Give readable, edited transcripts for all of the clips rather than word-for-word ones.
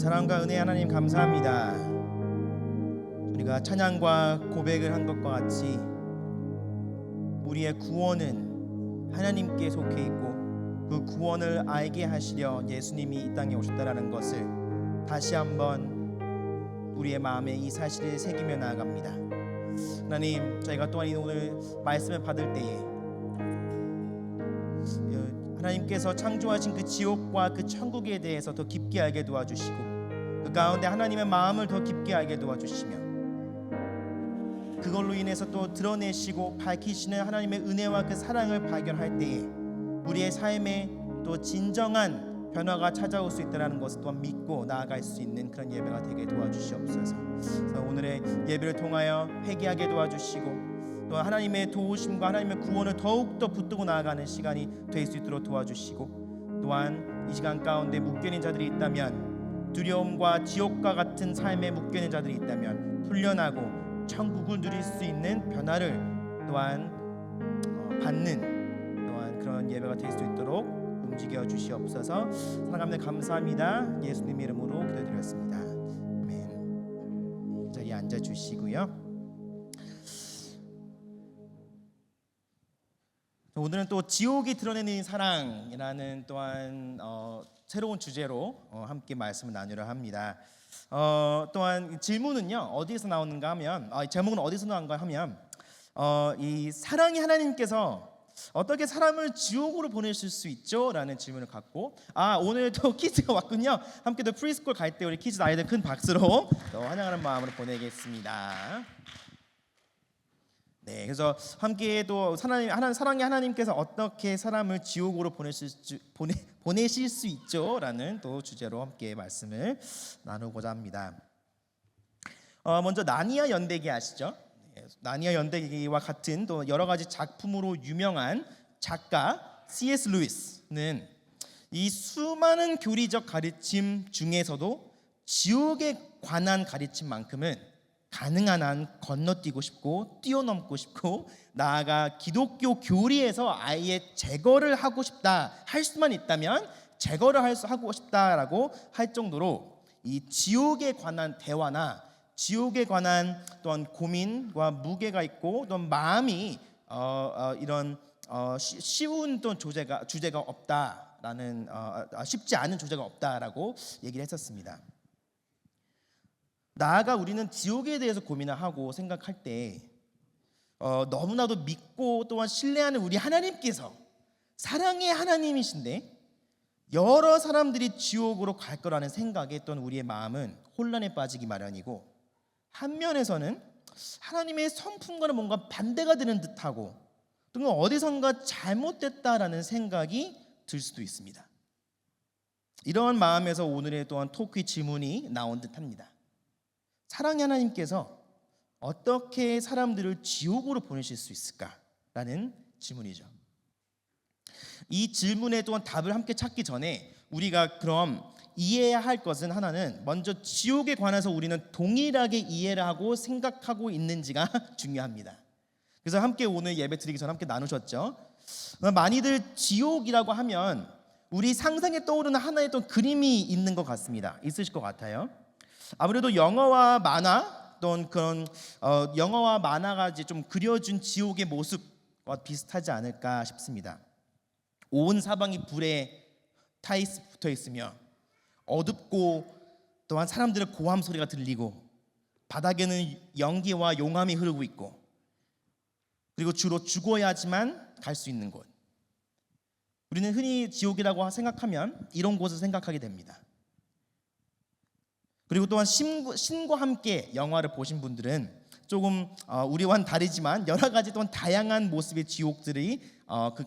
사랑과 은혜 하나님 감사합니다. 우리가 찬양과 고백을 한 것과 같이 우리의 구원은 하나님께 속해 있고 그 구원을 알게 하시려 예수님이 이 땅에 오셨다라는 것을 다시 한번 우리의 마음에 이 사실을 새기며 나아갑니다. 하나님, 저희가 또한 오늘 말씀을 받을 때에 하나님께서 창조하신 그 지옥과 그 천국에 대해서 더 깊게 알게 도와주시고 그 가운데 하나님의 마음을 더 깊게 알게 도와주시며 그걸로 인해서 또 드러내시고 밝히시는 하나님의 은혜와 그 사랑을 발견할 때에 우리의 삶에 또 진정한 변화가 찾아올 수 있다는 것을 또한 믿고 나아갈 수 있는 그런 예배가 되게 도와주시옵소서. 그래서 오늘의 예배를 통하여 회개하게 도와주시고 또 하나님의 도우심과 하나님의 구원을 더욱더 붙들고 나아가는 시간이 될 수 있도록 도와주시고 또한 이 시간 가운데 묶여있는 자들이 있다면 두려움과 지옥과 같은 삶에 묶여있는 자들이 있다면 풀려나고 천국을 누릴 수 있는 변화를 또한 받는 또한 그런 예배가 될 수 있도록 움직여 주시옵소서. 사랑합니다. 감사합니다. 예수님 이름으로 기도드렸습니다. 아멘. 자리에 앉아 주시고요. 오늘은 또 지옥이 드러내는 사랑이라는 또한 새로운 주제로 함께 말씀을 나누려 합니다. 또한 질문은요 어디에서 나오는가 하면 제목은 어디서 나온가 하면 이 사랑의 하나님께서 어떻게 사람을 지옥으로 보내실 수 있죠? 라는 질문을 갖고 오늘 또 퀴즈가 왔군요. 함께 또 프리스쿨 갈 때 우리 퀴즈 아이들 큰 박수로 또 환영하는 마음으로 보내겠습니다. 네, 그래서 함께 또 사랑의 하나님께서 어떻게 사람을 지옥으로 보내실 수 있죠? 라는 또 주제로 함께 말씀을 나누고자 합니다. 먼저 나니아 연대기 아시죠? 나니아 연대기와 같은 또 여러 가지 작품으로 유명한 작가 C.S. 루이스는 이 수많은 교리적 가르침 중에서도 지옥에 관한 가르침만큼은 가능한 한 건너뛰고 싶고 뛰어넘고 싶고 나아가 기독교 교리에서 아예 제거를 하고 싶다, 할 수만 있다면 제거를 하고 싶다라고 할 정도로 이 지옥에 관한 대화나 지옥에 관한 또한 고민과 무게가 있고 또 마음이 이런 쉬운 또 주제가 없다라는 쉽지 않은 주제가 없다라고 얘기를 했었습니다. 나아가 우리는 지옥에 대해서 고민을 하고 생각할 때 너무나도 믿고 또한 신뢰하는 우리 하나님께서 사랑의 하나님이신데 여러 사람들이 지옥으로 갈 거라는 생각에 또한 우리의 마음은 혼란에 빠지기 마련이고 한면에서는 하나님의 성품과는 뭔가 반대가 되는 듯하고 또는 어디선가 잘못됐다라는 생각이 들 수도 있습니다. 이러한 마음에서 오늘의 또한 토크의 질문이 나온 듯합니다. 사랑의 하나님께서 어떻게 사람들을 지옥으로 보내실 수 있을까라는 질문이죠. 이 질문에 또한 답을 함께 찾기 전에 우리가 그럼 이해해야 할 것은 하나는 먼저 지옥에 관해서 우리는 동일하게 이해를 하고 생각하고 있는지가 중요합니다. 그래서 함께 오늘 예배 드리기 전에 함께 나누셨죠. 많이들 지옥이라고 하면 우리 상상에 떠오르는 하나의 또 그림이 있는 것 같습니다. 있으실 것 같아요. 아무래도 영화와 만화 또는 그런 영화와 만화가 이제 좀 그려준 지옥의 모습과 비슷하지 않을까 싶습니다. 온 사방이 불에 붙어 있으며 어둡고 또한 사람들의 고함 소리가 들리고 바닥에는 연기와 용암이 흐르고 있고 그리고 주로 죽어야지만 갈 수 있는 곳. 우리는 흔히 지옥이라고 생각하면 이런 곳을 생각하게 됩니다. 그리고 또한 신과 함께 영화를 보신 분들은 조금 우리와는 다르지만 여러 가지 또한 다양한 모습의 지옥들이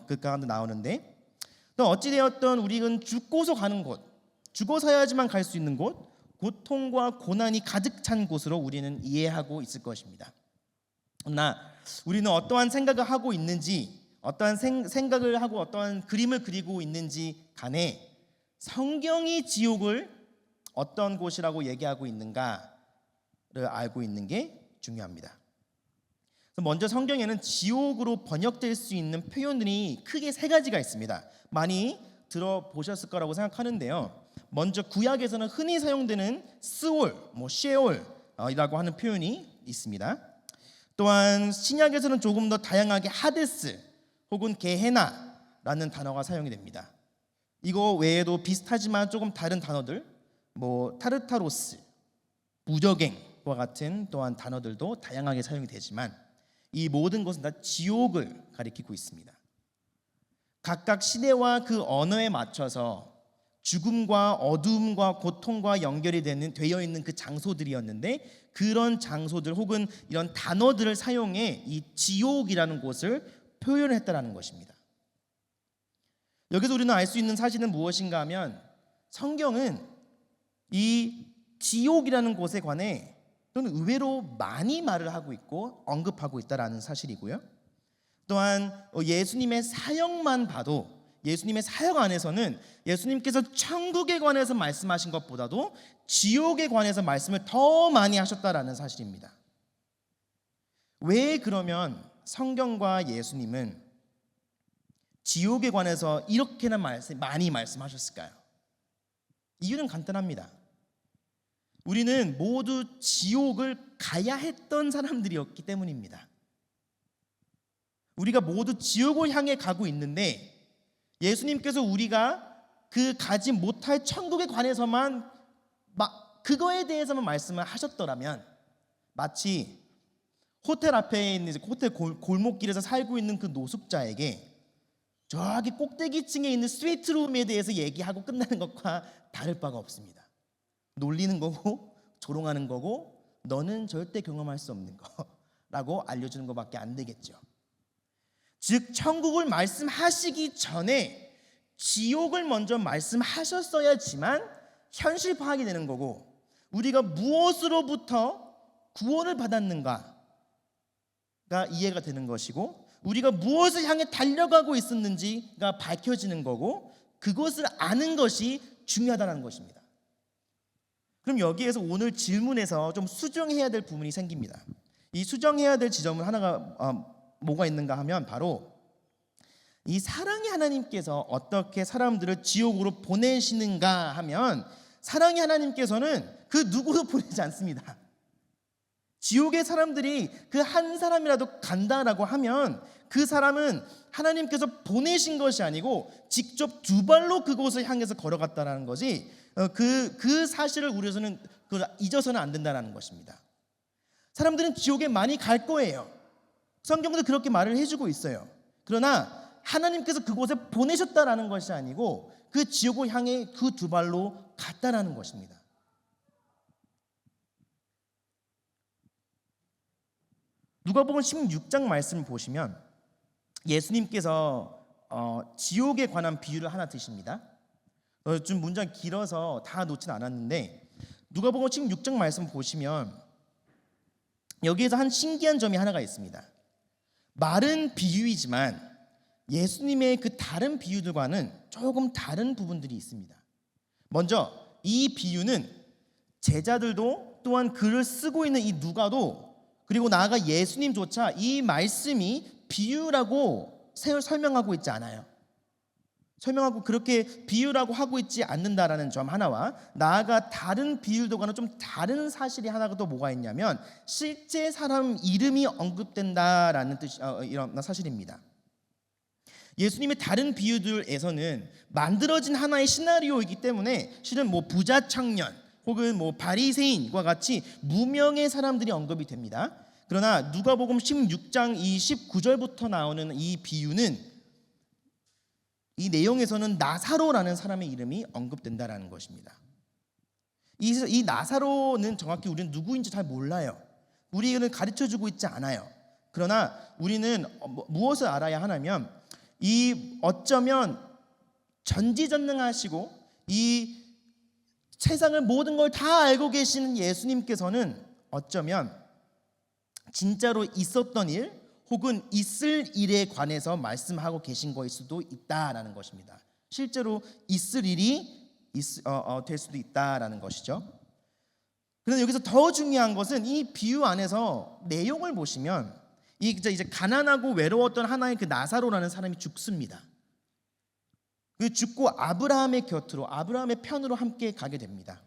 그 가운데 나오는데 또 어찌되었든 우리는 죽고서 가는 곳, 죽어서야지만 갈 수 있는 곳, 고통과 고난이 가득 찬 곳으로 우리는 이해하고 있을 것입니다. 그러나 우리는 어떠한 생각을 하고 있는지 어떠한 생각을 하고 어떠한 그림을 그리고 있는지 간에 성경이 지옥을 어떤 곳이라고 얘기하고 있는가를 알고 있는 게 중요합니다. 먼저 성경에는 지옥으로 번역될 수 있는 표현들이 크게 세 가지가 있습니다. 많이 들어보셨을 거라고 생각하는데요. 먼저 구약에서는 흔히 사용되는 스올, 셰올이라고 하는 표현이 있습니다. 또한 신약에서는 조금 더 다양하게 하데스 혹은 게헤나라는 단어가 사용이 됩니다. 이거 외에도 비슷하지만 조금 다른 단어들, 타르타로스, 무적행과 같은 또한 단어들도 다양하게 사용이 되지만 이 모든 것은 다 지옥을 가리키고 있습니다. 각각 시대와 그 언어에 맞춰서 죽음과 어두움과 고통과 연결이 되어 있는 그 장소들이었는데, 그런 장소들 혹은 이런 단어들을 사용해 이 지옥이라는 곳을 표현했다라는 것입니다. 여기서 우리는 알 수 있는 사실은 무엇인가 하면, 성경은 이 지옥이라는 곳에 관해 또는 의외로 많이 말을 하고 있고 언급하고 있다라는 사실이고요. 또한 예수님의 사역만 봐도, 예수님의 사역 안에서는 예수님께서 천국에 관해서 말씀하신 것보다도 지옥에 관해서 말씀을 더 많이 하셨다라는 사실입니다. 왜 그러면 성경과 예수님은 지옥에 관해서 이렇게나 많이 말씀하셨을까요? 이유는 간단합니다. 우리는 모두 지옥을 가야 했던 사람들이었기 때문입니다. 우리가 모두 지옥을 향해 가고 있는데, 예수님께서 우리가 그 가지 못할 천국에 관해서만 그거에 대해서만 말씀을 하셨더라면, 마치 호텔 앞에 있는 호텔 골목길에서 살고 있는 그 노숙자에게 저기 꼭대기층에 있는 스위트룸에 대해서 얘기하고 끝나는 것과 다를 바가 없습니다. 놀리는 거고 조롱하는 거고 너는 절대 경험할 수 없는 거라고 알려주는 것밖에 안 되겠죠. 즉 천국을 말씀하시기 전에 지옥을 먼저 말씀하셨어야지만 현실 파악이 되는 거고, 우리가 무엇으로부터 구원을 받았는가가 이해가 되는 것이고, 우리가 무엇을 향해 달려가고 있었는지가 밝혀지는 거고, 그것을 아는 것이 중요하다는 것입니다. 그럼 여기에서 오늘 질문에서 좀 수정해야 될 부분이 생깁니다. 이 수정해야 될 지점은 하나가 뭐가 있는가 하면, 바로 이 사랑의 하나님께서 어떻게 사람들을 지옥으로 보내시는가 하면, 사랑의 하나님께서는 그 누구도 보내지 않습니다. 지옥의 사람들이 그 한 사람이라도 간다라고 하면 그 사람은 하나님께서 보내신 것이 아니고 직접 두 발로 그곳을 향해서 걸어갔다라는 것이, 그 사실을 우리에서는 잊어서는 안 된다는 것입니다. 사람들은 지옥에 많이 갈 거예요. 성경도 그렇게 말을 해주고 있어요. 그러나 하나님께서 그곳에 보내셨다라는 것이 아니고 그 지옥을 향해 그 두 발로 갔다라는 것입니다. 누가복음 16장 말씀을 보시면 예수님께서 지옥에 관한 비유를 하나 드십니다. 좀 문장이 길어서 다 놓진 않았는데, 누가복음 16장 말씀 보시면 여기에서 한 신기한 점이 하나가 있습니다. 말은 비유이지만 예수님의 그 다른 비유들과는 조금 다른 부분들이 있습니다. 먼저 이 비유는 제자들도 또한 글을 쓰고 있는 이 누가도, 그리고 나아가 예수님조차 이 말씀이 비유라고 설명하고 있지 않아요. 설명하고 그렇게 비유라고 하고 있지 않는다라는 점 하나와, 나아가 다른 비유들과는 좀 다른 사실이 하나가 또 뭐가 있냐면, 실제 사람 이름이 언급된다라는 이런 사실입니다. 예수님의 다른 비유들에서는 만들어진 하나의 시나리오이기 때문에 실은 부자 청년 혹은 바리새인과 같이 무명의 사람들이 언급이 됩니다. 그러나 누가복음 16장 29절부터 나오는 이 비유는, 이 내용에서는 나사로라는 사람의 이름이 언급된다라는 것입니다. 이 나사로는 정확히 우리는 누구인지 잘 몰라요. 우리는 가르쳐주고 있지 않아요. 그러나 우리는 무엇을 알아야 하냐면, 이 어쩌면 전지전능하시고 이 세상을 모든 걸 다 알고 계시는 예수님께서는 어쩌면 진짜로 있었던 일 혹은 있을 일에 관해서 말씀하고 계신 것일 수도 있다라는 것입니다. 실제로 있을 일이 될 수도 있다라는 것이죠. 그런데 여기서 더 중요한 것은 이 비유 안에서 내용을 보시면, 이제 가난하고 외로웠던 하나의 그 나사로라는 사람이 죽습니다. 그 죽고 아브라함의 곁으로, 아브라함의 편으로 함께 가게 됩니다.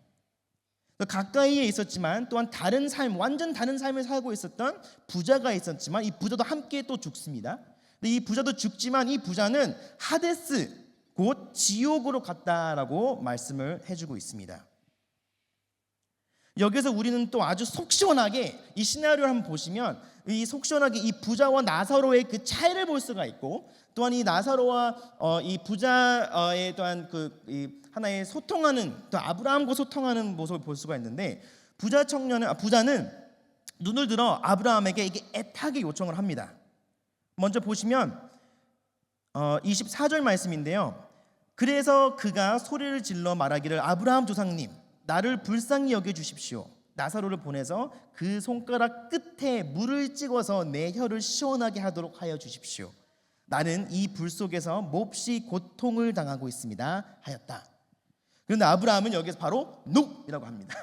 가까이에 있었지만 또한 다른 삶, 완전 다른 삶을 살고 있었던 부자가 있었지만 이 부자도 함께 또 죽습니다. 근데 이 부자도 죽지만 이 부자는 하데스, 곧 지옥으로 갔다라고 말씀을 해주고 있습니다. 여기서 우리는 또 아주 속 시원하게 이 시나리오를 한번 보시면 이 속 시원하게 이 부자와 나사로의 그 차이를 볼 수가 있고, 또한 이 나사로와 이 부자의 또한 이 하나의 소통하는, 또 아브라함과 소통하는 모습을 볼 수가 있는데, 부자는 눈을 들어 아브라함에게 이게 애타게 요청을 합니다. 먼저 보시면 24절 말씀인데요. 그래서 그가 소리를 질러 말하기를 아브라함 조상님, 나를 불쌍히 여겨 주십시오. 나사로를 보내서 그 손가락 끝에 물을 찍어서 내 혀를 시원하게 하도록 하여 주십시오. 나는 이 불 속에서 몹시 고통을 당하고 있습니다 하였다. 그런데 아브라함은 여기서 바로 노이라고 합니다.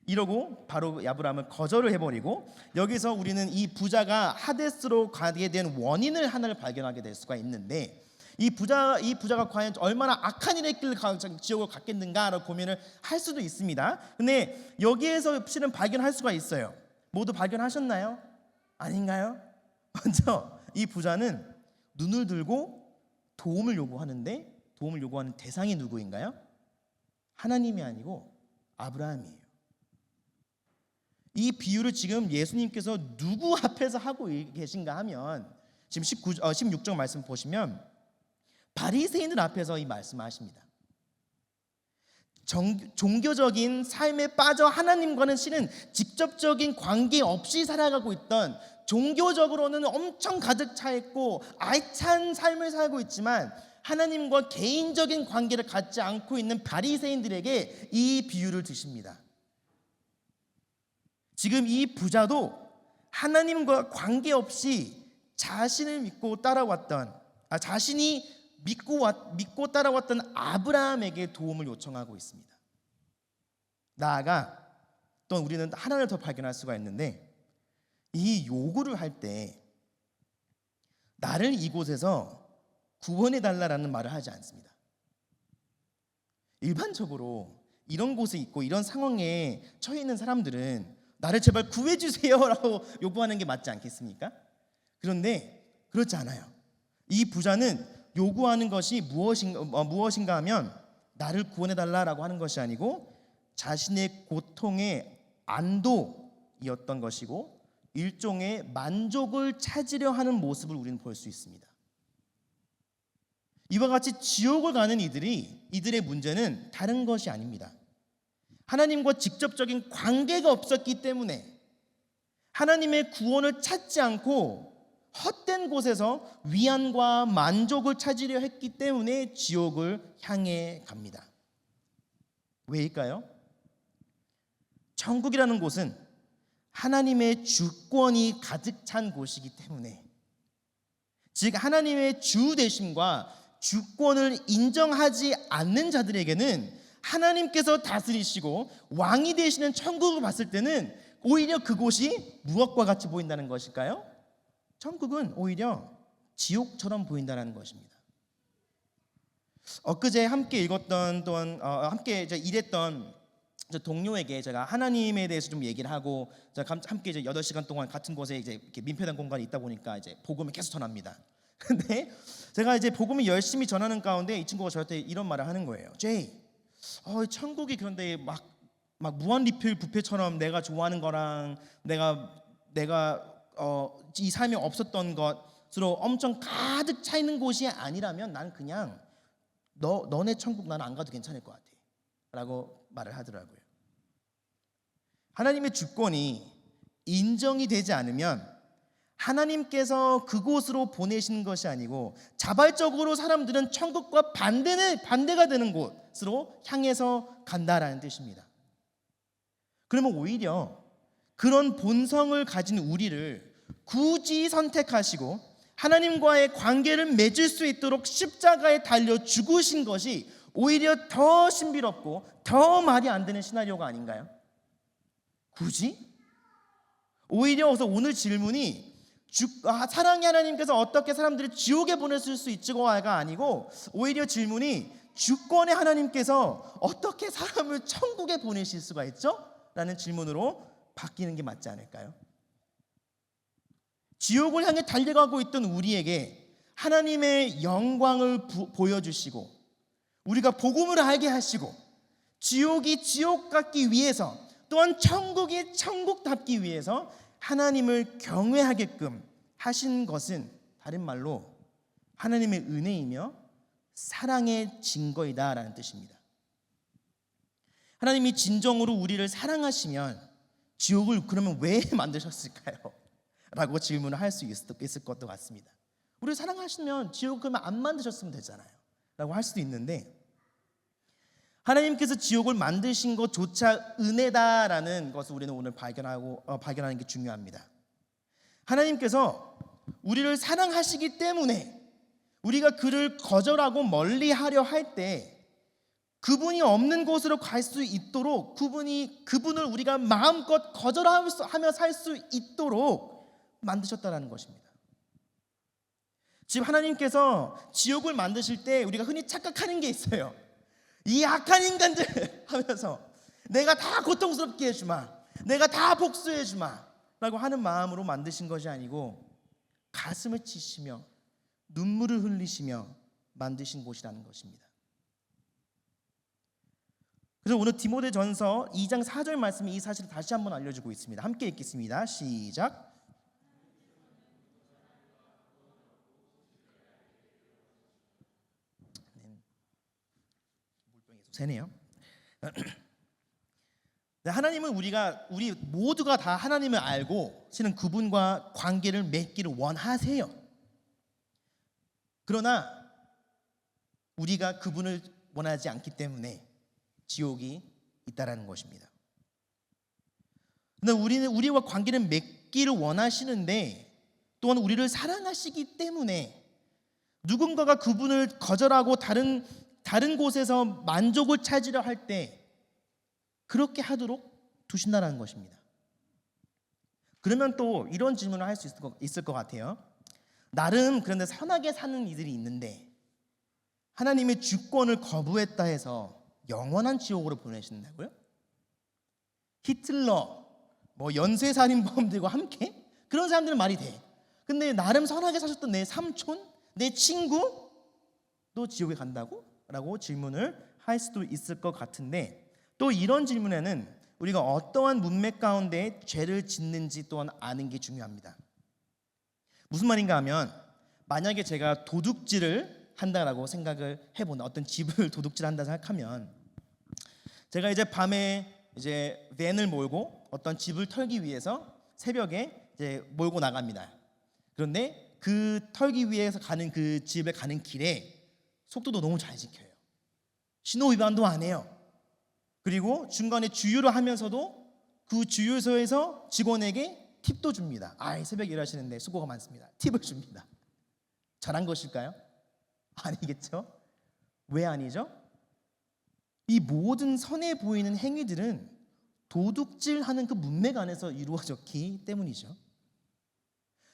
이러고 바로 아브라함은 거절을 해버리고, 여기서 우리는 이 부자가 하데스로 가게 된 원인을 하나를 발견하게 될 수가 있는데, 이 부자가 과연 얼마나 악한 일을 했길래 지옥을 갔겠는가라고 고민을 할 수도 있습니다. 근데 여기에서 실은 발견할 수가 있어요. 모두 발견하셨나요? 아닌가요? 먼저 이 부자는 눈을 들고 도움을 요구하는데, 도움을 요구하는 대상이 누구인가요? 하나님이 아니고 아브라함이에요. 이 비유를 지금 예수님께서 누구 앞에서 하고 계신가 하면, 지금 16절 말씀 보시면 바리새인들 앞에서 이 말씀하십니다. 종교적인 삶에 빠져 하나님과는 실은 직접적인 관계 없이 살아가고 있던, 종교적으로는 엄청 가득 차 있고 알찬 삶을 살고 있지만 하나님과 개인적인 관계를 갖지 않고 있는 바리새인들에게 이 비유를 드십니다. 지금 이 부자도 하나님과 관계없이 자신을 믿고 따라왔던, 자신이 믿고 따라왔던 아브라함에게 도움을 요청하고 있습니다. 나아가 또 우리는 하나를 더 발견할 수가 있는데, 이 요구를 할 때 나를 이곳에서 구원해 달라라는 말을 하지 않습니다. 일반적으로 이런 곳에 있고 이런 상황에 처해 있는 사람들은 나를 제발 구해주세요라고 요구하는 게 맞지 않겠습니까? 그런데 그렇지 않아요. 이 부자는 요구하는 것이 무엇인가 하면 나를 구원해달라라고 하는 것이 아니고 자신의 고통의 안도이었던 것이고, 일종의 만족을 찾으려 하는 모습을 우리는 볼 수 있습니다. 이와 같이 지옥을 가는 이들의 문제는 다른 것이 아닙니다. 하나님과 직접적인 관계가 없었기 때문에 하나님의 구원을 찾지 않고 헛된 곳에서 위안과 만족을 찾으려 했기 때문에 지옥을 향해 갑니다. 왜일까요? 천국이라는 곳은 하나님의 주권이 가득 찬 곳이기 때문에, 즉 하나님의 주 되심과 주권을 인정하지 않는 자들에게는 하나님께서 다스리시고 왕이 되시는 천국을 봤을 때는 오히려 그곳이 무엇과 같이 보인다는 것일까요? 천국은 오히려 지옥처럼 보인다는 것입니다. 엊그제 함께 읽었던, 또한 함께 일했던 동료에게 제가 하나님에 대해서 좀 얘기를 하고, 함께 8시간 동안 같은 곳에 이렇게 민폐된 공간에 있다 보니까 복음을 계속 전합니다. 근데 제가 복음을 열심히 전하는 가운데 이 친구가 저한테 이런 말을 하는 거예요. 제이, 천국이 그런데 막 무한 리필 뷔페처럼 내가 좋아하는 거랑 내가 이 삶에 없었던 것으로 엄청 가득 차 있는 곳이 아니라면 난 그냥 너네 천국 난 안 가도 괜찮을 것 같아 라고 말을 하더라고요. 하나님의 주권이 인정이 되지 않으면 하나님께서 그곳으로 보내시는 것이 아니고 자발적으로 사람들은 천국과 반대가 되는 곳으로 향해서 간다라는 뜻입니다. 그러면 오히려 그런 본성을 가진 우리를 굳이 선택하시고 하나님과의 관계를 맺을 수 있도록 십자가에 달려 죽으신 것이 오히려 더 신비롭고 더 말이 안 되는 시나리오가 아닌가요? 굳이? 오히려 오늘 질문이 사랑의 하나님께서 어떻게 사람들을 지옥에 보내실 수 있지가 아니고 오히려 질문이 주권의 하나님께서 어떻게 사람을 천국에 보내실 수가 있죠? 라는 질문으로 바뀌는 게 맞지 않을까요? 지옥을 향해 달려가고 있던 우리에게 하나님의 영광을 보여주시고 우리가 복음을 알게 하시고 지옥이 지옥 같기 위해서 또한 천국이 천국답기 위해서 하나님을 경외하게끔 하신 것은 다른 말로 하나님의 은혜이며 사랑의 증거이다라는 뜻입니다. 하나님이 진정으로 우리를 사랑하시면 지옥을 그러면 왜 만드셨을까요? 라고 질문을 할 수 있을 것도 같습니다. 우리를 사랑하시면 지옥 그러면 안 만드셨으면 되잖아요 라고 할 수도 있는데 하나님께서 지옥을 만드신 것조차 은혜다라는 것을 우리는 오늘 발견하는 게 중요합니다. 하나님께서 우리를 사랑하시기 때문에 우리가 그를 거절하고 멀리하려 할 때 그분이 없는 곳으로 갈 수 있도록 그분을 우리가 마음껏 거절하며 살 수 있도록 만드셨다는 것입니다. 지금 하나님께서 지옥을 만드실 때 우리가 흔히 착각하는 게 있어요. 이 악한 인간들 하면서 내가 다 고통스럽게 해주마, 내가 다 복수해주마 라고 하는 마음으로 만드신 것이 아니고 가슴을 치시며 눈물을 흘리시며 만드신 곳이라는 것입니다. 그래서 오늘 디모데전서 2장 4절 말씀이 이 사실을 다시 한번 알려주고 있습니다. 함께 읽겠습니다. 시작. 물병이 새네요. 하나님은 우리 모두가 다 하나님을 알고 실은 그분과 관계를 맺기를 원하세요. 그러나 우리가 그분을 원하지 않기 때문에 지옥이 있다라는 것입니다. 근데 우리는 우리와 관계를 맺기를 원하시는데 또한 우리를 사랑하시기 때문에 누군가가 그분을 거절하고 다른 곳에서 만족을 찾으려 할 때 그렇게 하도록 두신다는 것입니다. 그러면 또 이런 질문을 할 수 있을 것 같아요. 나름 그런데 선하게 사는 이들이 있는데 하나님의 주권을 거부했다 해서 영원한 지옥으로 보내신다고요? 히틀러, 연쇄살인범들과 함께 그런 사람들은 말이 돼. 근데 나름 선하게 사셨던 내 삼촌, 내 친구도 지옥에 간다고? 라고 질문을 할 수도 있을 것 같은데 또 이런 질문에는 우리가 어떠한 문맥 가운데 죄를 짓는지 또한 아는 게 중요합니다. 무슨 말인가 하면 만약에 제가 도둑질을 한다라고 생각을 해보는 어떤 집을 도둑질한다 생각하면 제가 이제 밤에 이제 밴을 몰고 어떤 집을 털기 위해서 새벽에 이제 몰고 나갑니다. 그런데 그 털기 위해서 가는 그 집에 가는 길에 속도도 너무 잘 지켜요. 신호 위반도 안 해요. 그리고 중간에 주유를 하면서도 그 주유소에서 직원에게 팁도 줍니다. 새벽에 일하시는데 수고가 많습니다. 팁을 줍니다. 잘한 것일까요? 아니겠죠? 왜 아니죠? 이 모든 선해 보이는 행위들은 도둑질하는 그 문맥 안에서 이루어졌기 때문이죠.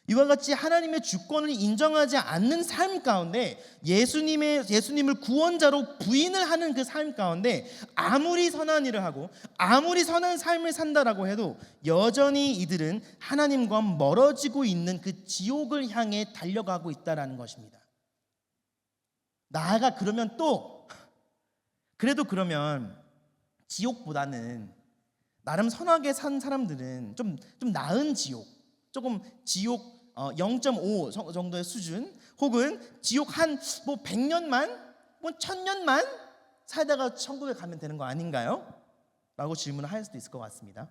이와 같이 하나님의 주권을 인정하지 않는 삶 가운데 예수님을 구원자로 부인을 하는 그 삶 가운데 아무리 선한 일을 하고 아무리 선한 삶을 산다라고 해도 여전히 이들은 하나님과 멀어지고 있는 그 지옥을 향해 달려가고 있다라는 것입니다. 나아가 그러면 그러면 지옥보다는 나름 선하게 산 사람들은 좀 나은 지옥, 조금 지옥 0.5 정도의 수준 혹은 지옥 한 100년만 1000년만 살다가 천국에 가면 되는 거 아닌가요? 라고 질문을 할 수도 있을 것 같습니다.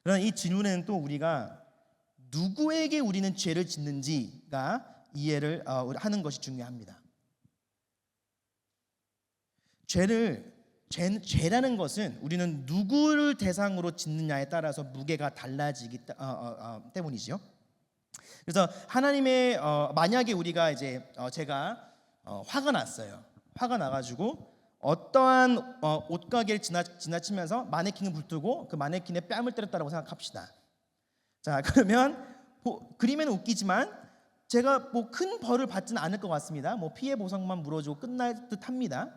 그러나 이 질문에는 또 우리가 누구에게 우리는 죄를 짓는지가 이해를 하는 것이 중요합니다. 죄라는 것은 우리는 누구를 대상으로 짓느냐에 따라서 무게가 달라지기 때문이죠. 그래서 하나님의 만약에 우리가 이제 제가 화가 났어요. 화가 나가지고 어떠한 옷가게를 지나치면서 마네킹을 불뜨고 그 마네킹의 뺨을 때렸다고 생각합시다. 자, 그러면 그림에는 웃기지만 제가 뭐 큰 벌을 받지는 않을 것 같습니다. 뭐 피해 보상만 물어주고 끝날 듯합니다.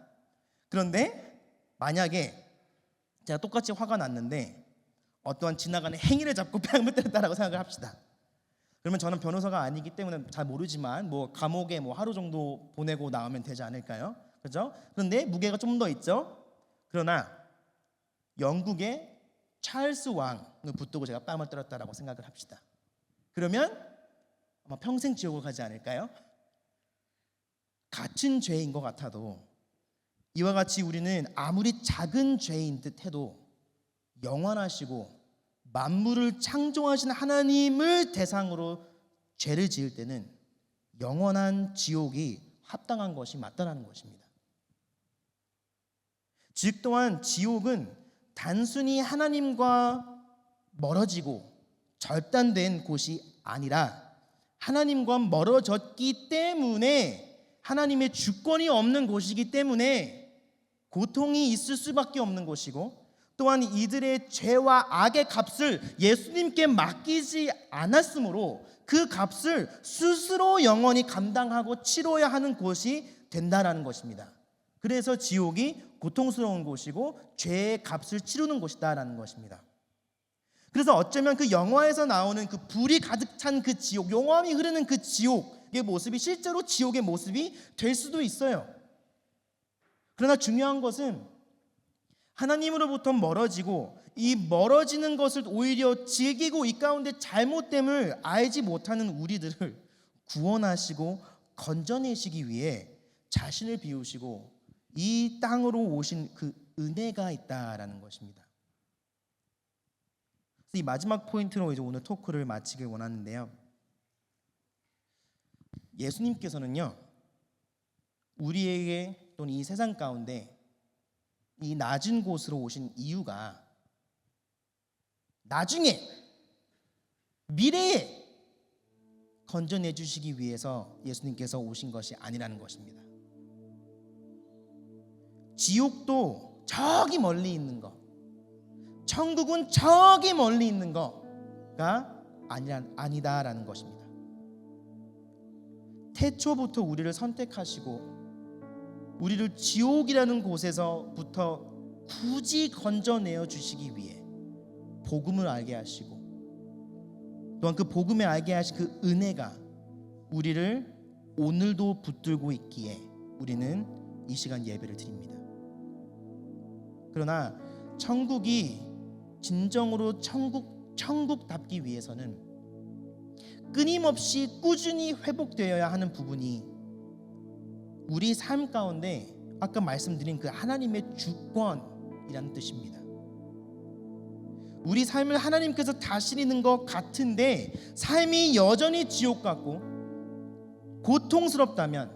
그런데 만약에 제가 똑같이 화가 났는데 어떠한 지나가는 행인을 잡고 뺨을 때렸다라고 생각을 합시다. 그러면 저는 변호사가 아니기 때문에 잘 모르지만 뭐 감옥에 뭐 하루 정도 보내고 나오면 되지 않을까요? 그렇죠? 그런데 무게가 좀 더 있죠. 그러나 영국의 찰스 왕을 붙들고 제가 뺨을 때렸다라고 생각을 합시다. 그러면 아마 평생 지옥을 가지 않을까요? 같은 죄인 것 같아도 이와 같이 우리는 아무리 작은 죄인 듯 해도 영원하시고 만물을 창조하신 하나님을 대상으로 죄를 지을 때는 영원한 지옥이 합당한 것이 맞다라는 것입니다. 즉 또한 지옥은 단순히 하나님과 멀어지고 절단된 곳이 아니라 하나님과 멀어졌기 때문에 하나님의 주권이 없는 곳이기 때문에 고통이 있을 수밖에 없는 곳이고 또한 이들의 죄와 악의 값을 예수님께 맡기지 않았으므로 그 값을 스스로 영원히 감당하고 치러야 하는 곳이 된다라는 것입니다. 그래서 지옥이 고통스러운 곳이고 죄의 값을 치르는 곳이다라는 것입니다. 그래서 어쩌면 그 영화에서 나오는 그 불이 가득 찬 그 지옥, 용암이 흐르는 그 지옥의 모습이 실제로 지옥의 모습이 될 수도 있어요. 그러나 중요한 것은 하나님으로부터 멀어지고 이 멀어지는 것을 오히려 즐기고 이 가운데 잘못됨을 알지 못하는 우리들을 구원하시고 건져내시기 위해 자신을 비우시고 이 땅으로 오신 그 은혜가 있다라는 것입니다. 이 마지막 포인트로 이제 오늘 토크를 마치길 원하는데요. 예수님께서는요, 우리에게 또는 이 세상 가운데 이 낮은 곳으로 오신 이유가 나중에 미래에 건져내 주시기 위해서 예수님께서 오신 것이 아니라는 것입니다. 지옥도 저기 멀리 있는 거, 천국은 저기 멀리 있는 거가 아니다라는 것입니다. 태초부터 우리를 선택하시고 우리를 지옥이라는 곳에서부터 굳이 건져내어 주시기 위해 복음을 알게 하시고 또한 그 복음을 알게 하신 그 은혜가 우리를 오늘도 붙들고 있기에 우리는 이 시간 예배를 드립니다. 그러나 천국이 진정으로 천국답기 위해서는 끊임없이 꾸준히 회복되어야 하는 부분이 우리 삶 가운데 아까 말씀드린 그 하나님의 주권이라는 뜻입니다. 우리 삶을 하나님께서 다스리는 것 같은데 삶이 여전히 지옥 같고 고통스럽다면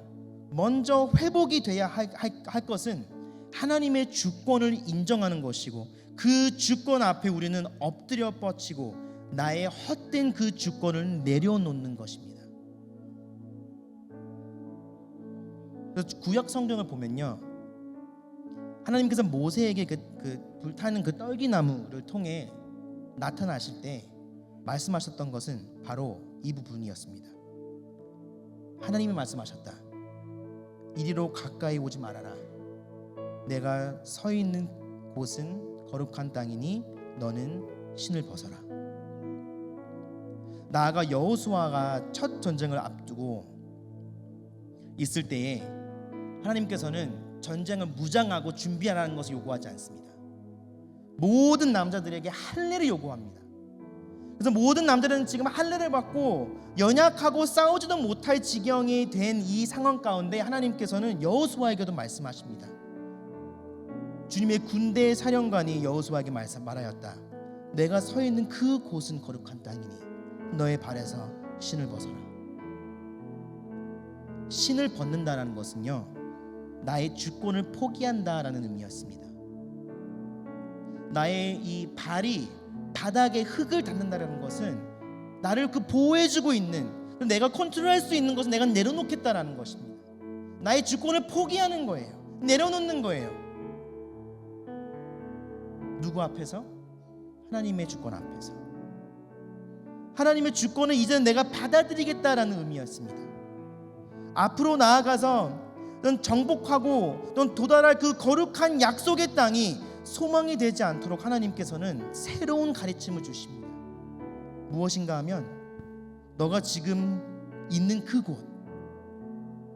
먼저 회복이 돼야 할 것은 하나님의 주권을 인정하는 것이고 그 주권 앞에 우리는 엎드려 뻗치고 나의 헛된 그 주권을 내려놓는 것입니다. 그래서 구약 성경을 보면요, 하나님께서 모세에게 그 불타는 그 떨기나무를 통해 나타나실 때 말씀하셨던 것은 바로 이 부분이었습니다. 하나님이 말씀하셨다. 이리로 가까이 오지 말아라. 내가 서 있는 곳은 거룩한 땅이니 너는 신을 벗어라. 나아가 여호수아가 첫 전쟁을 앞두고 있을 때에 하나님께서는 전쟁을 무장하고 준비하라는 것을 요구하지 않습니다. 모든 남자들에게 할례를 요구합니다. 그래서 모든 남자들은 지금 할례를 받고 연약하고 싸우지도 못할 지경이 된 이 상황 가운데 하나님께서는 여호수아에게도 말씀하십니다. 주님의 군대의 사령관이 여호수아에게 말하였다. 내가 서 있는 그 곳은 거룩한 땅이니 너의 발에서 신을 벗어라. 신을 벗는다라는 것은요, 나의 주권을 포기한다라는 의미였습니다. 나의 이 발이 바닥에 흙을 닿는다라는 것은 나를 그 보호해주고 있는, 내가 컨트롤할 수 있는 것은 내가 내려놓겠다라는 것입니다. 나의 주권을 포기하는 거예요. 내려놓는 거예요. 누구 앞에서? 하나님의 주권 앞에서. 하나님의 주권을 이제 내가 받아들이겠다라는 의미였습니다. 앞으로 나아가서 넌 정복하고 넌 도달할 그 거룩한 약속의 땅이 소망이 되지 않도록 하나님께서는 새로운 가르침을 주십니다. 무엇인가 하면 너가 지금 있는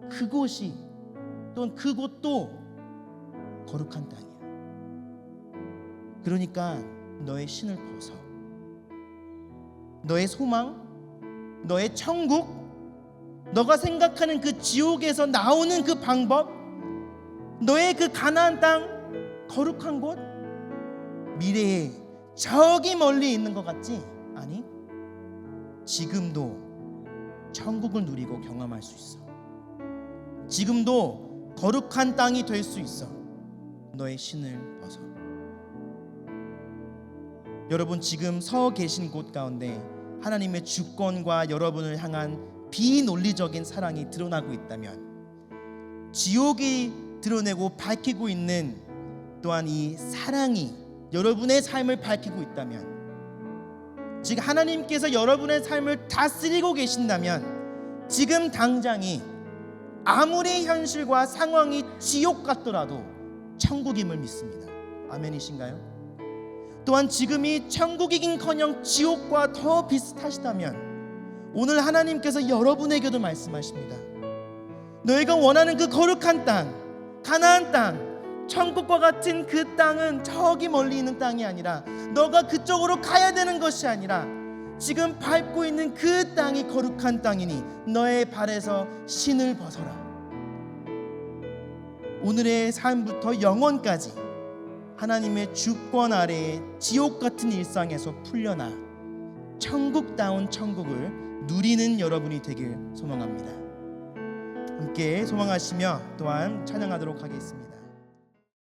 그곳이 또는 그곳도 거룩한 땅이야. 그러니까 너의 신을 벗어. 너의 소망, 너의 천국, 너가 생각하는 그 지옥에서 나오는 그 방법, 너의 그 가나안 땅, 거룩한 곳, 미래에 저기 멀리 있는 것 같지? 아니, 지금도 천국을 누리고 경험할 수 있어. 지금도 거룩한 땅이 될 수 있어. 너의 신을 벗어. 여러분, 지금 서 계신 곳 가운데 하나님의 주권과 여러분을 향한 비논리적인 사랑이 드러나고 있다면, 지옥이 드러내고 밝히고 있는 또한 이 사랑이 여러분의 삶을 밝히고 있다면, 즉 하나님께서 여러분의 삶을 다스리고 계신다면, 지금 당장이 아무리 현실과 상황이 지옥 같더라도 천국임을 믿습니다. 아멘이신가요? 또한 지금이 천국이긴커녕 지옥과 더 비슷하시다면 오늘 하나님께서 여러분에게도 말씀하십니다. 너희가 원하는 그 거룩한 땅, 가나안 땅, 천국과 같은 그 땅은 저기 멀리 있는 땅이 아니라, 너가 그쪽으로 가야 되는 것이 아니라 지금 밟고 있는 그 땅이 거룩한 땅이니 너의 발에서 신을 벗어라. 오늘의 삶부터 영원까지 하나님의 주권 아래에 지옥 같은 일상에서 풀려나 천국다운 천국을 누리는 여러분이 되길 소망합니다. 함께 소망하시며 또한 찬양하도록 하겠습니다.